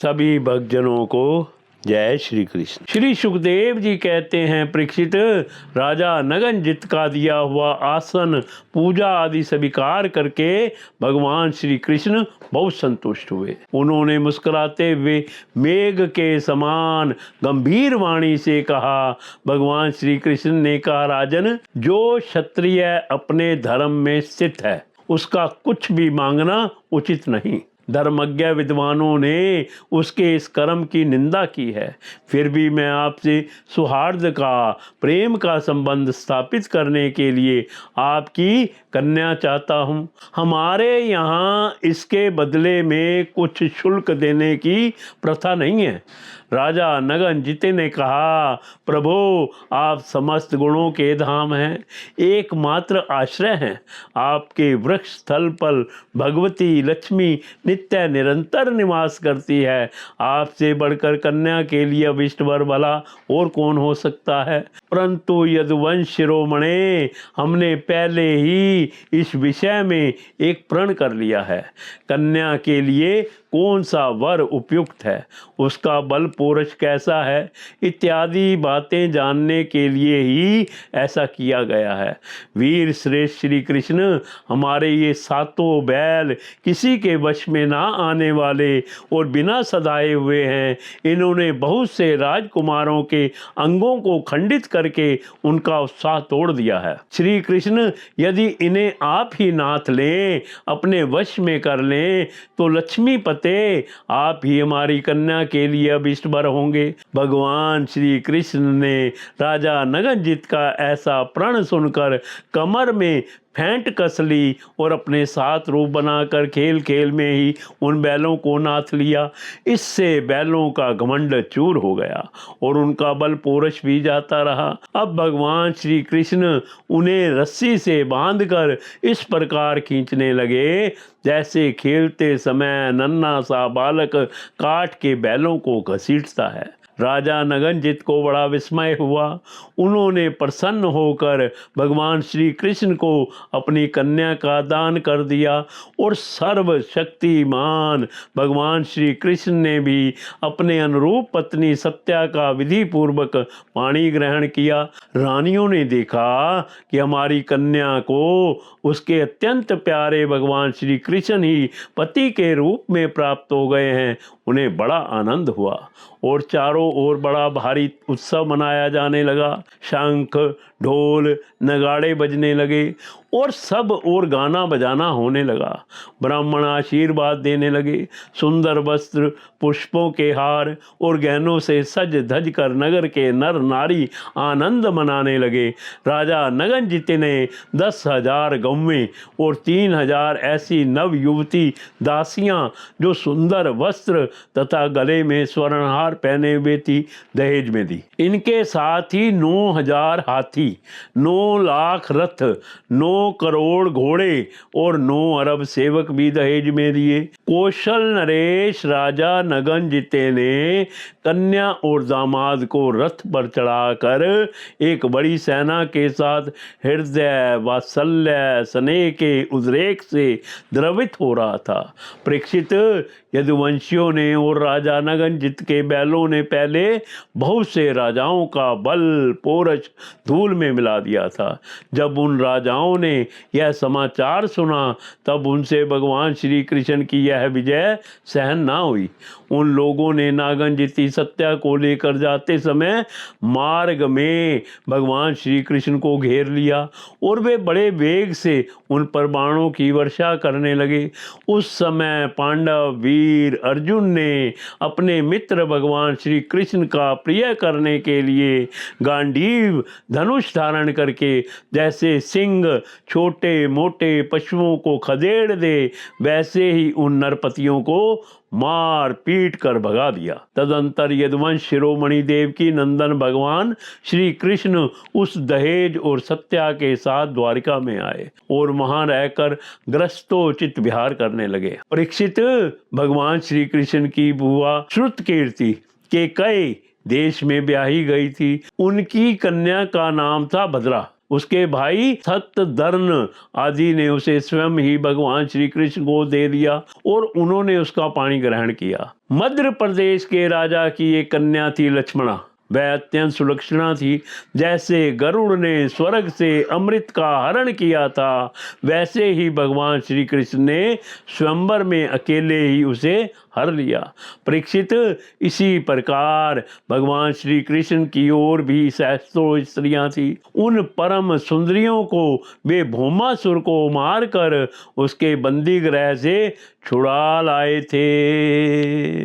सभी भक्तजनों को जय श्री कृष्ण। श्री सुखदेव जी कहते हैं, परीक्षित, राजा नगनजित का दिया हुआ आसन, पूजा आदि स्वीकार करके भगवान श्री कृष्ण बहुत संतुष्ट हुए। उन्होंने मुस्कुराते हुए मेघ के समान गंभीर वाणी से कहा। भगवान श्री कृष्ण ने कहा, राजन, जो क्षत्रिय अपने धर्म में स्थित है उसका कुछ भी मांगना उचित नहीं। धर्मज्ञ विद्वानों ने उसके इस कर्म की निंदा की है। फिर भी मैं आपसे सौहार्द का, प्रेम का संबंध स्थापित करने के लिए आपकी कन्या चाहता हूँ। हमारे यहाँ इसके बदले में कुछ शुल्क देने की प्रथा नहीं है। राजा नगनजित ने कहा, प्रभो, आप समस्त गुणों के धाम हैं, एकमात्र आश्रय हैं। आपके वृक्ष स्थल पर भगवती लक्ष्मी नित्य निरंतर निवास करती है। आपसे बढ़कर कन्या के लिए अभिष्ट वर भला और कौन हो सकता है। परंतु यदुवंश शिरोमणे, हमने पहले ही इस विषय में एक प्रण कर लिया है। कन्या के लिए कौन सा वर उपयुक्त है, उसका बल पौरुष कैसा है, इत्यादि बातें जानने के लिए ही ऐसा किया गया है। वीर श्रेष्ठ श्री कृष्ण, हमारे ये सातों बैल किसी के वश में ना आने वाले और बिना सदाए हुए हैं। इन्होंने बहुत से राजकुमारों के अंगों को खंडित करके उनका उत्साह तोड़ दिया है। श्री कृष्ण, यदि इन्हें आप ही नाथ लें, अपने वश में कर लें, तो लक्ष्मीपते आप ही हमारी कन्या के लिए अभिष्ट वर होंगे। भगवान श्री कृष्ण ने राजा नगनजित का ऐसा प्रण सुनकर कमर में फेंट कस ली और अपने साथ रूप बनाकर खेल खेल में ही उन बैलों को नाथ लिया। इससे बैलों का घमंड चूर हो गया और उनका बल पौरुष भी जाता रहा। अब भगवान श्री कृष्ण उन्हें रस्सी से बांधकर इस प्रकार खींचने लगे जैसे खेलते समय नन्हा सा बालक काट के बैलों को घसीटता है। राजा नगनजित को बड़ा विस्मय हुआ। उन्होंने प्रसन्न होकर भगवान श्री कृष्ण को अपनी कन्या का दान कर दिया और सर्वशक्तिमान भगवान श्री कृष्ण ने भी अपने अनुरूप पत्नी सत्या का विधि पूर्वक पाणी ग्रहण किया। रानियों ने देखा कि हमारी कन्या को उसके अत्यंत प्यारे भगवान श्री कृष्ण ही पति के रूप में प्राप्त हो गए हैं। उन्हें बड़ा आनंद हुआ और चारों ओर बड़ा भारी उत्सव मनाया जाने लगा। शंख, ढोल, नगाड़े बजने लगे और सब और गाना बजाना होने लगा। ब्राह्मण आशीर्वाद देने लगे। सुंदर वस्त्र, पुष्पों के हार और गहनों से सज धज कर नगर के नर नारी आनंद मनाने लगे। राजा नगनजित ने 10,000 गौवें और 3,000 ऐसी नव युवती दासियां जो सुंदर वस्त्र तथा गले में स्वर्णहार पहने हुए थी, दहेज में दी। इनके साथ ही 9,000 हाथी, 9 लाख रथ, 9 करोड़ घोड़े और 9 अरब सेवक भी दहेज में दिए। कौशल नरेश राजा नगनजित ने कन्या और दामाद को रथ पर चढ़ाकर एक बड़ी सेना के साथ हृदय वात्सल्य स्नेह के उद्रेक से द्रवित हो रहा था। परीक्षित, यदुवंशियों ने और राजा नगनजित के बैलों ने पहले बहुत से राजाओं का बल पौरुष धूल में मिला दिया था। जब उन राजाओं ने यह समाचार सुना तब उनसे भगवान श्री कृष्ण की यह विजय सहन ना हुई। उन लोगों ने नागनजिती सत्या को लेकर जाते समय मार्ग में भगवान श्री कृष्ण को घेर लिया और वे बड़े वेग से उन पर बाणों की वर्षा करने लगे। उस समय पांडव वीर अर्जुन ने अपने मित्र भगवान श्री कृष्ण का प्रिय करने के लिए गांडीव धनुष धारण करके जैसे सिंह छोटे मोटे पशुओं को खदेड़ दे, वैसे ही उन नरपतियों को मार पीट कर भगा दिया। तदंतर यदुवंश शिरोमणि देव की नंदन भगवान श्री कृष्ण उस दहेज और सत्या के साथ द्वारिका में आए और वहां रहकर ग्रस्तोचित विहार करने लगे। परीक्षित, भगवान श्री कृष्ण की बुआ श्रुतकीर्ति के कई देश में ब्याही गई थी। उनकी कन्या का नाम था भद्रा। उसके भाई सत्यधर्म आदि ने उसे स्वयं ही भगवान श्री कृष्ण को दे दिया और उन्होंने उसका पाणी ग्रहण किया। मध्य प्रदेश के राजा की एक कन्या थी लक्ष्मणा। वह अत्यंत सुलक्षणा थी। जैसे गरुड़ ने स्वर्ग से अमृत का हरण किया था, वैसे ही भगवान श्री कृष्ण ने स्वयंवर में अकेले ही उसे हर लिया। परीक्षित, इसी प्रकार भगवान श्री कृष्ण की ओर भी सहस्त्रों स्त्रियां थी। उन परम सुंदरियों को वे भौमासुर को मारकर उसके बंदी गृह से छुड़ा लाए थे।